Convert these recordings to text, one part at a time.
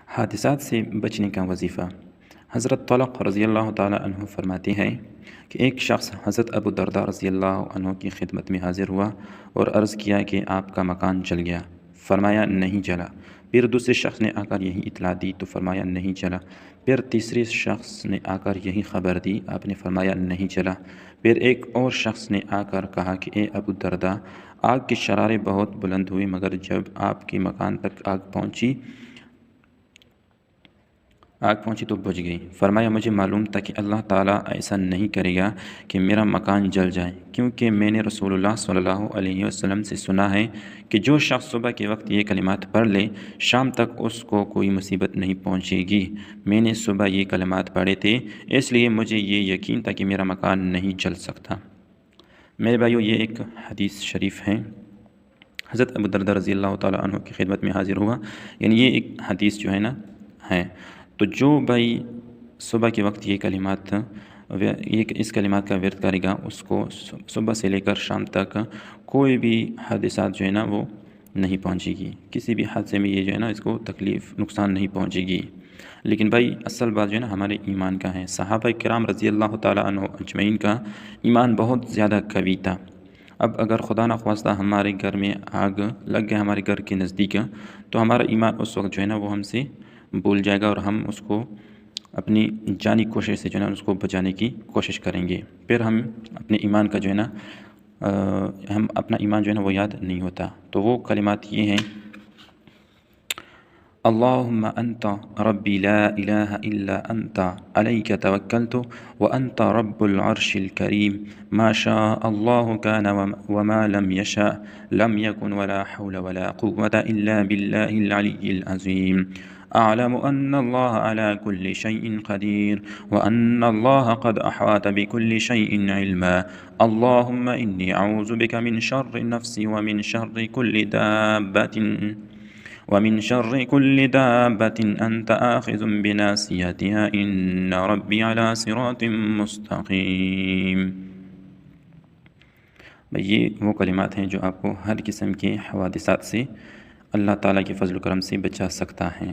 حادثات سے بچنے کا وظیفہ۔ حضرت طلق رضی اللہ تعالیٰ عنہ فرماتے ہیں کہ ایک شخص حضرت ابو درداء رضی اللہ عنہ کی خدمت میں حاضر ہوا اور عرض کیا کہ آپ کا مکان جل گیا۔ فرمایا نہیں جلا۔ پھر دوسرے شخص نے آ کر یہی اطلاع دی تو فرمایا نہیں جلا۔ پھر تیسرے شخص نے آ کر یہی خبر دی، آپ نے فرمایا نہیں جلا۔ پھر ایک اور شخص نے آ کر کہا کہ اے ابو درداء، آگ کی شراریں بہت بلند ہوئی، مگر جب آپ کے مکان تک آگ پہنچی تو بجھ گئی۔ فرمایا مجھے معلوم تھا کہ اللہ تعالیٰ ایسا نہیں کرے گا کہ میرا مکان جل جائے، کیونکہ میں نے رسول اللہ صلی اللہ علیہ وسلم سے سنا ہے کہ جو شخص صبح کے وقت یہ کلمات پڑھ لے شام تک اس کو کوئی مصیبت نہیں پہنچے گی۔ میں نے صبح یہ کلمات پڑھے تھے، اس لیے مجھے یہ یقین تھا کہ میرا مکان نہیں جل سکتا۔ میرے بھائیو، یہ ایک حدیث شریف ہے۔ حضرت ابو درداء رضی اللہ تعالیٰ عنہ کی خدمت میں حاضر ہوا، یعنی یہ ایک حدیث جو ہے نا ہے۔ تو جو بھائی صبح کے وقت یہ کلمات اس کلمات کا ورد کرے گا، اس کو صبح سے لے کر شام تک کوئی بھی حادثات جو ہے نا وہ نہیں پہنچے گی، کسی بھی حادثے میں یہ جو ہے نا اس کو تکلیف نقصان نہیں پہنچے گی۔ لیکن بھائی اصل بات جو ہے نا ہمارے ایمان کا ہے۔ صحابہ کرام رضی اللہ تعالیٰ عنہ اجمعین کا ایمان بہت زیادہ قوی تھا۔ اب اگر خدا نخواستہ ہمارے گھر میں آگ لگ گیا ہمارے گھر کے نزدیک، تو ہمارا ایمان اس وقت جو ہے نا وہ ہم سے بھول جائے گا اور ہم اس کو اپنی جانی کوشش سے جو ہے نا اس کو بچانے کی کوشش کریں گے۔ پھر ہم اپنے ایمان کا جو ہے نا ہم اپنا ایمان جو ہے نا وہ یاد نہیں ہوتا۔ تو وہ کلمات یہ ہیں: اللہم انت ربی لا الہ الا انت علیک توکلت وانت رب العرش الکریم ما شاء اللہ کان وما لم یشاء لم یکن ولا حول ولا قوة الا باللہ العلی العظیم اعلم ان اللہ علی کل شیء قدیر وان اللہ قد احاط بكل شیء علما اللہم انی اعوذ بک من شر نفسی ومن شر كل دابة أنت آخذ بناصيتها إن ربي على صراط مستقيم۔ یہ وہ کلمات ہیں جو آپ کو ہر قسم کے حوادثات سے اللہ تعالیٰ کے فضل و کرم سے بچا سکتا ہے۔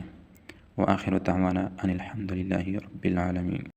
وآخر دعوانا ان الحمد للہ رب العالمین۔